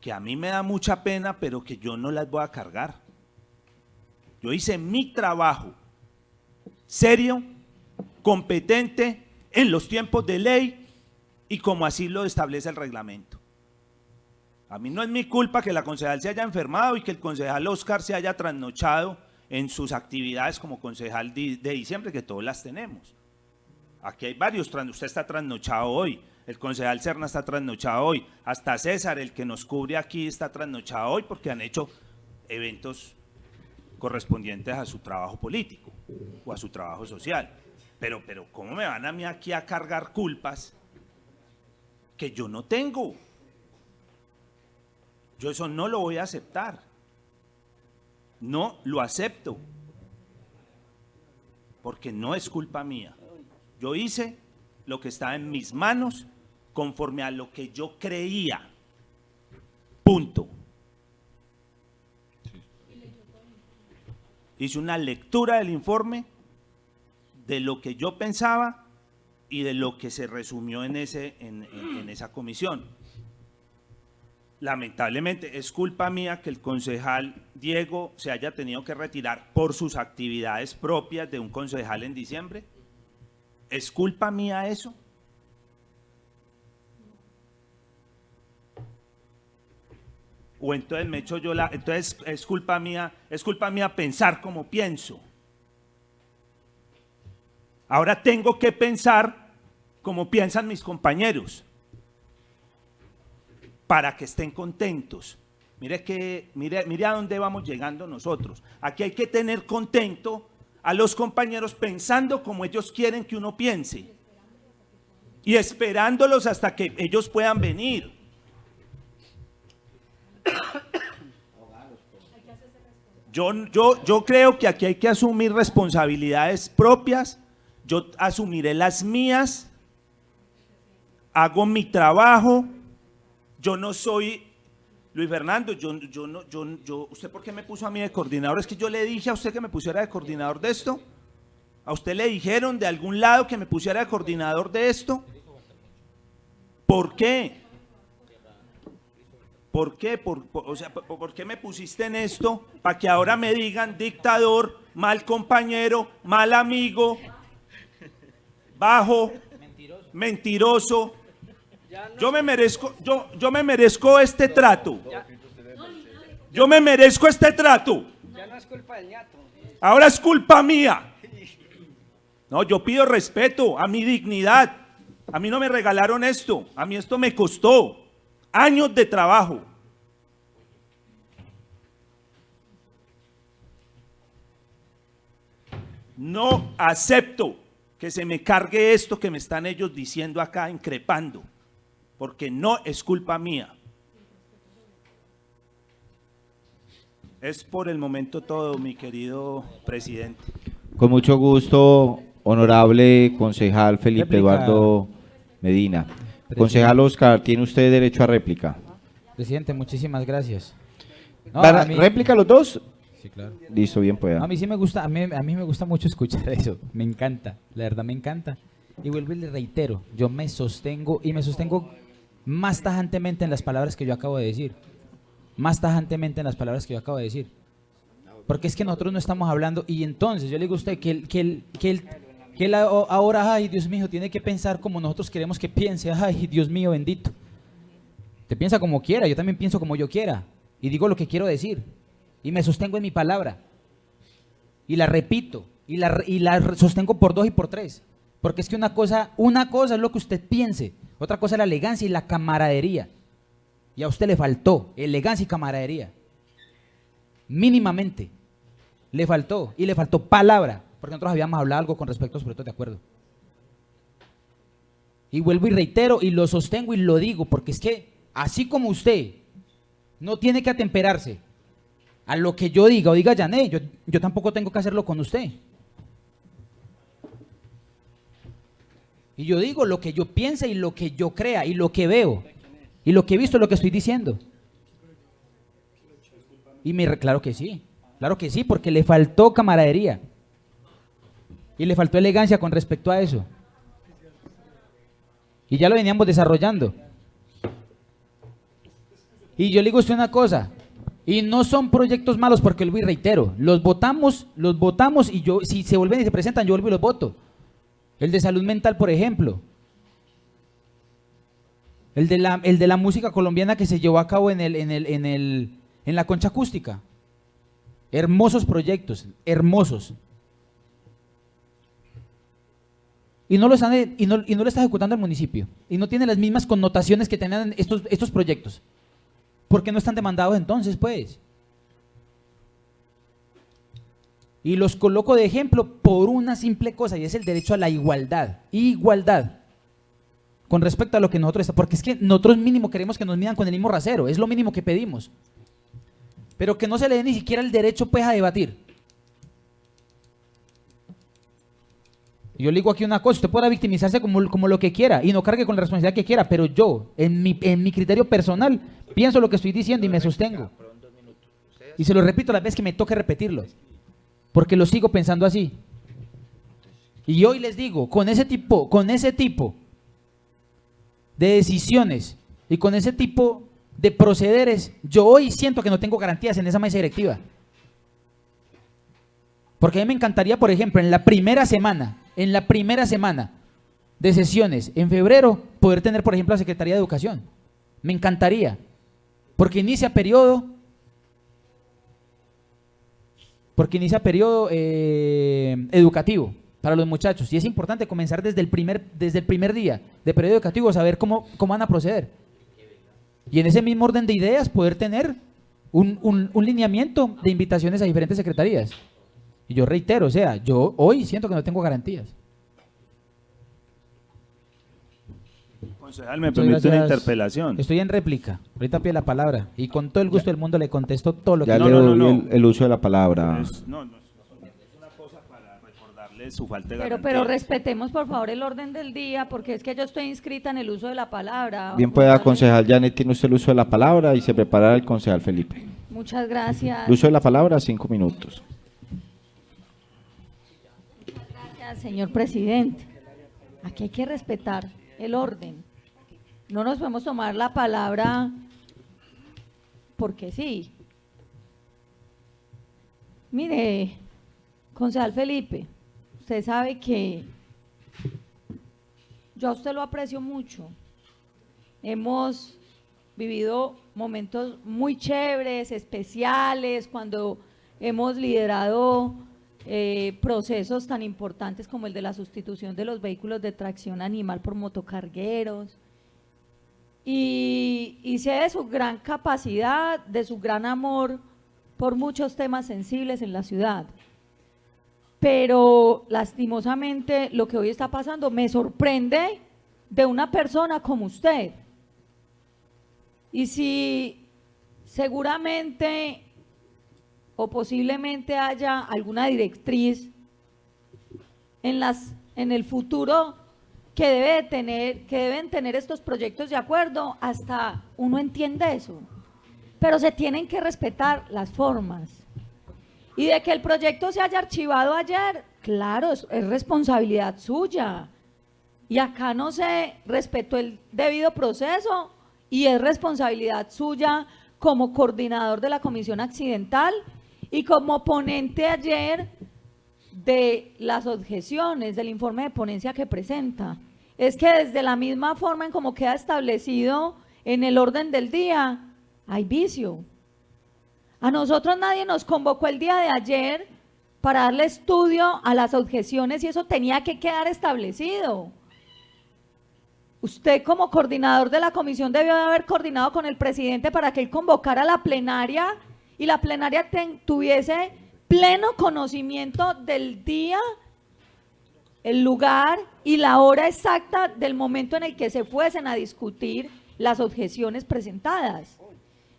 que a mí me da mucha pena, pero que yo no las voy a cargar. Yo hice mi trabajo serio, competente, en los tiempos de ley y como así lo establece el reglamento. A mí no es mi culpa que la concejal se haya enfermado y que el concejal Óscar se haya trasnochado en sus actividades como concejal de diciembre, que todos las tenemos. Aquí hay varios, usted está trasnochado hoy, el concejal Serna está trasnochado hoy, hasta César, el que nos cubre aquí, está trasnochado hoy porque han hecho eventos correspondientes a su trabajo político o a su trabajo social. Pero ¿cómo me van a mí aquí a cargar culpas que yo no tengo? Yo eso no lo voy a aceptar. No lo acepto. Porque no es culpa mía. Yo hice lo que estaba en mis manos conforme a lo que yo creía. Punto. Hice una lectura del informe de lo que yo pensaba y de lo que se resumió en esa comisión. Lamentablemente es culpa mía que el concejal Diego se haya tenido que retirar por sus actividades propias de un concejal en diciembre. ¿Es culpa mía eso? O entonces me echo yo entonces es culpa mía pensar como pienso. Ahora tengo que pensar como piensan mis compañeros para que estén contentos. Mire a dónde vamos llegando nosotros. Aquí hay que tener contento a los compañeros pensando como ellos quieren que uno piense y esperándolos hasta que ellos puedan venir. Yo creo que aquí hay que asumir responsabilidades propias. Yo asumiré las mías, hago mi trabajo. Yo no soy Luis Fernando, ¿usted por qué me puso a mí de coordinador? Es que yo le dije a usted que me pusiera de coordinador de esto. ¿A usted le dijeron de algún lado que me pusiera de coordinador de esto? ¿Por qué? ¿Por qué? ¿Por qué me pusiste en esto? Para que ahora me digan dictador, mal compañero, mal amigo, bajo, mentiroso. Yo me merezco este trato. Yo me merezco este trato. Ya no es culpa del ñato. Ahora es culpa mía. No, yo pido respeto a mi dignidad. A mí no me regalaron esto. A mí esto me costó años de trabajo. No acepto que se me cargue esto que me están ellos diciendo acá, increpando, porque no es culpa mía. Es por el momento todo, mi querido presidente. Con mucho gusto, honorable concejal Felipe Réplica. Eduardo Medina. Presidente. Concejal Oscar, tiene usted derecho a réplica. Presidente, muchísimas gracias. No, ¿Para a mí- réplica los dos? Sí, claro. Listo, bien pueda. A mí sí me gusta, a mí me gusta mucho escuchar eso, me encanta, la verdad me encanta. Y vuelvo y le reitero, yo me sostengo y me sostengo más tajantemente en las palabras que yo acabo de decir. Más tajantemente en las palabras que yo acabo de decir. Porque es que nosotros no estamos hablando, y entonces yo le digo a usted que él ahora, ay Dios mío, tiene que pensar como nosotros queremos que piense, ay Dios mío bendito. Te piensa como quiera, yo también pienso como yo quiera, y digo lo que quiero decir. Y me sostengo en mi palabra. Y la repito. Y la sostengo por 2 y por 3. Porque es que una cosa es lo que usted piense. Otra cosa es la elegancia y la camaradería. Y a usted le faltó elegancia y camaradería. Mínimamente. Le faltó. Y le faltó palabra. Porque nosotros habíamos hablado algo con respecto a los proyectos de acuerdo. Y vuelvo y reitero y lo sostengo y lo digo. Porque es que así como usted no tiene que atemperarse a lo que yo diga o diga Yané, yo tampoco tengo que hacerlo con usted. Y yo digo lo que yo piense y lo que yo crea y lo que veo y lo que he visto es lo que estoy diciendo. Y claro que sí, porque le faltó camaradería y le faltó elegancia con respecto a eso. Y ya lo veníamos desarrollando. Y yo le digo a usted una cosa. Y no son proyectos malos porque lo reitero, los votamos y yo, si se vuelven y se presentan, yo vuelvo y los voto. El de salud mental, por ejemplo. El de la música colombiana que se llevó a cabo en la concha acústica. Hermosos proyectos, hermosos. Y no lo está ejecutando el municipio. Y no tiene las mismas connotaciones que tenían estos proyectos. ¿Por qué no están demandados entonces, pues? Y los coloco de ejemplo por una simple cosa, y es el derecho a la igualdad. Igualdad. Con respecto a lo que nosotros... Porque es que nosotros mínimo queremos que nos midan con el mismo rasero. Es lo mínimo que pedimos. Pero que no se le dé ni siquiera el derecho, pues, a debatir. Y yo le digo aquí una cosa. Usted podrá victimizarse como lo que quiera y no cargue con la responsabilidad que quiera. Pero yo, en mi criterio personal, pienso lo que estoy diciendo y me sostengo. Y se lo repito las veces que me toque repetirlo. Porque lo sigo pensando así. Y hoy les digo, con ese tipo de decisiones y con ese tipo de procederes, yo hoy siento que no tengo garantías en esa mesa directiva. Porque a mí me encantaría, por ejemplo, en la primera semana de sesiones, en febrero, poder tener, por ejemplo, la Secretaría de Educación. Me encantaría. Porque inicia periodo educativo para los muchachos. Y es importante comenzar desde el primer día de periodo educativo, saber cómo van a proceder. Y en ese mismo orden de ideas, poder tener un lineamiento de invitaciones a diferentes secretarías. Y yo reitero, o sea, yo hoy siento que no tengo garantías. Concejal, me permite una interpelación. Estoy en réplica, ahorita pide la palabra. Y con todo el gusto del mundo le contesto todo lo que... Ya le doy el uso de la palabra. Es una cosa para recordarle darle su falta de Pero garantías. respetemos por favor el orden del día, porque es que yo estoy inscrita en el uso de la palabra. Bien pueda, concejal Janet, tiene usted el uso de la palabra y se prepara el concejal Felipe. Muchas gracias. El uso de la palabra, 5 minutos. Gracias, señor presidente. Aquí hay que respetar el orden. No nos podemos tomar la palabra porque sí. Mire, concejal Felipe, usted sabe que yo a usted lo aprecio mucho. Hemos vivido momentos muy chéveres, especiales, cuando hemos liderado procesos tan importantes como el de la sustitución de los vehículos de tracción animal por motocargueros. Y sé de su gran capacidad, de su gran amor por muchos temas sensibles en la ciudad. Pero lastimosamente lo que hoy está pasando me sorprende de una persona como usted. Y si seguramente o posiblemente haya alguna directriz en el futuro que deben tener estos proyectos de acuerdo, hasta uno entiende eso. Pero se tienen que respetar las formas. Y de que el proyecto se haya archivado ayer, claro, es responsabilidad suya. Y acá no se respetó el debido proceso y es responsabilidad suya como coordinador de la Comisión Accidental y como ponente ayer de las objeciones del informe de ponencia que presenta. Es que desde la misma forma en como queda establecido en el orden del día, hay vicio. A nosotros nadie nos convocó el día de ayer para darle estudio a las objeciones y eso tenía que quedar establecido. Usted como coordinador de la comisión debió de haber coordinado con el presidente para que él convocara la plenaria y la plenaria tuviese pleno conocimiento del día, el lugar y la hora exacta del momento en el que se fuesen a discutir las objeciones presentadas.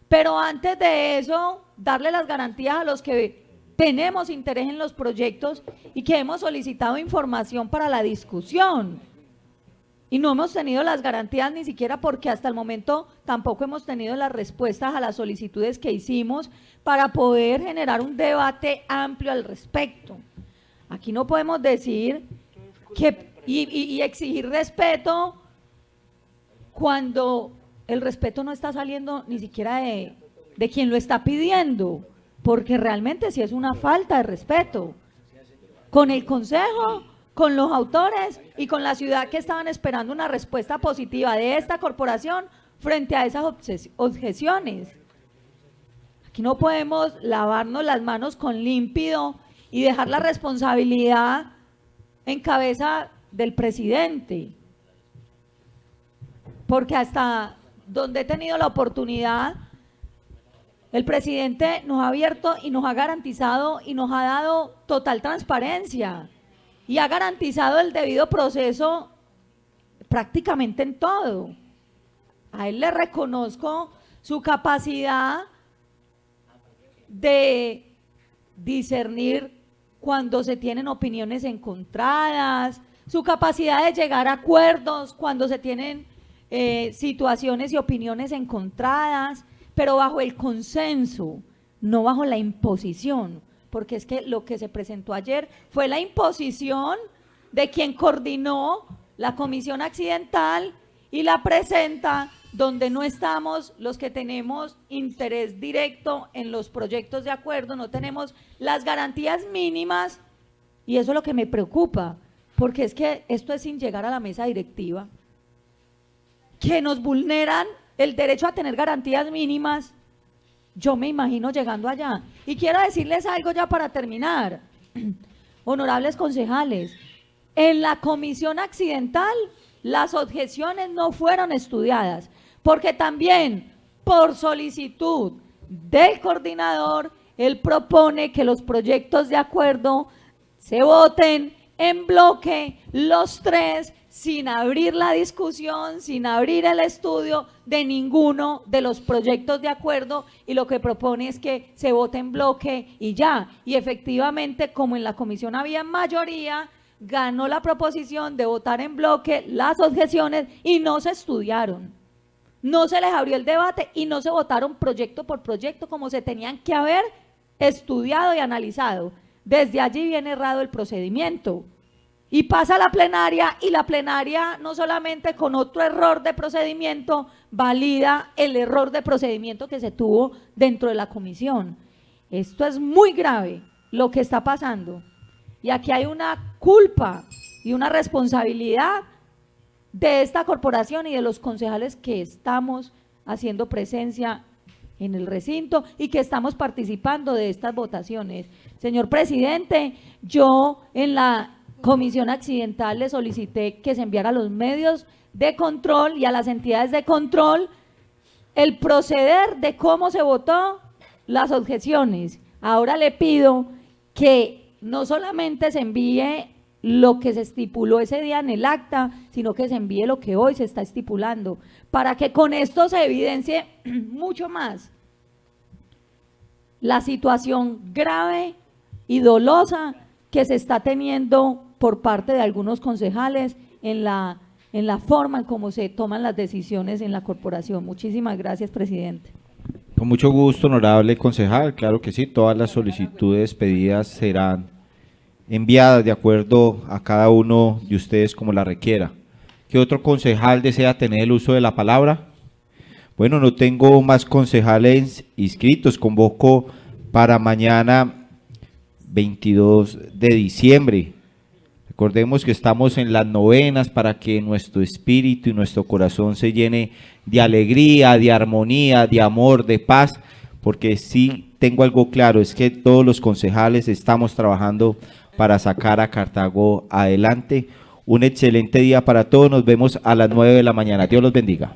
Pero antes de eso, darle las garantías a los que tenemos interés en los proyectos y que hemos solicitado información para la discusión. Y no hemos tenido las garantías ni siquiera porque hasta el momento tampoco hemos tenido las respuestas a las solicitudes que hicimos para poder generar un debate amplio al respecto. Aquí no podemos decir y exigir respeto cuando el respeto no está saliendo ni siquiera de quien lo está pidiendo, porque realmente sí es una falta de respeto con el consejo, con los autores y con la ciudad que estaban esperando una respuesta positiva de esta corporación frente a esas objeciones. Aquí no podemos lavarnos las manos con límpido y dejar la responsabilidad en cabeza del presidente, porque hasta donde he tenido la oportunidad, el presidente nos ha abierto y nos ha garantizado y nos ha dado total transparencia y ha garantizado el debido proceso prácticamente en todo. A él le reconozco su capacidad de discernir cuando se tienen opiniones encontradas, su capacidad de llegar a acuerdos cuando se tienen situaciones y opiniones encontradas, pero bajo el consenso, no bajo la imposición, porque es que lo que se presentó ayer fue la imposición de quien coordinó la comisión accidental y la presenta donde no estamos los que tenemos interés directo en los proyectos de acuerdo, no tenemos las garantías mínimas y eso es lo que me preocupa, porque es que esto es sin llegar a la mesa directiva, que nos vulneran el derecho a tener garantías mínimas. Yo me imagino llegando allá. Y quiero decirles algo ya para terminar. Honorables concejales, en la comisión accidental las objeciones no fueron estudiadas, porque también por solicitud del coordinador, él propone que los proyectos de acuerdo se voten en bloque, los tres, sin abrir la discusión, sin abrir el estudio de ninguno de los proyectos de acuerdo, y lo que propone es que se vote en bloque y ya. Y efectivamente, como en la comisión había mayoría, ganó la proposición de votar en bloque las objeciones y no se estudiaron. No se les abrió el debate y no se votaron proyecto por proyecto como se tenían que haber estudiado y analizado. Desde allí viene errado el procedimiento. Y pasa a la plenaria, y la plenaria no solamente con otro error de procedimiento valida el error de procedimiento que se tuvo dentro de la comisión. Esto es muy grave lo que está pasando. Y aquí hay una culpa y una responsabilidad de esta corporación y de los concejales que estamos haciendo presencia en el recinto y que estamos participando de estas votaciones. Señor presidente, yo en la comisión accidental le solicité que se enviara a los medios de control y a las entidades de control el proceder de cómo se votó las objeciones. Ahora le pido que no solamente se envíe lo que se estipuló ese día en el acta, sino que se envíe lo que hoy se está estipulando, para que con esto se evidencie mucho más la situación grave y dolosa que se está teniendo por parte de algunos concejales en la forma en cómo se toman las decisiones en la corporación. Muchísimas gracias, presidente. Con mucho gusto, honorable concejal. Claro que sí, todas las solicitudes pedidas serán enviadas de acuerdo a cada uno de ustedes como la requiera. ¿Qué otro concejal desea tener el uso de la palabra? Bueno, no tengo más concejales inscritos. Convoco para mañana 22 de diciembre. Recordemos que estamos en las novenas para que nuestro espíritu y nuestro corazón se llene de alegría, de armonía, de amor, de paz, porque sí tengo algo claro, es que todos los concejales estamos trabajando para sacar a Cartago adelante. Un excelente día para todos, nos vemos a las 9 de la mañana. Dios los bendiga.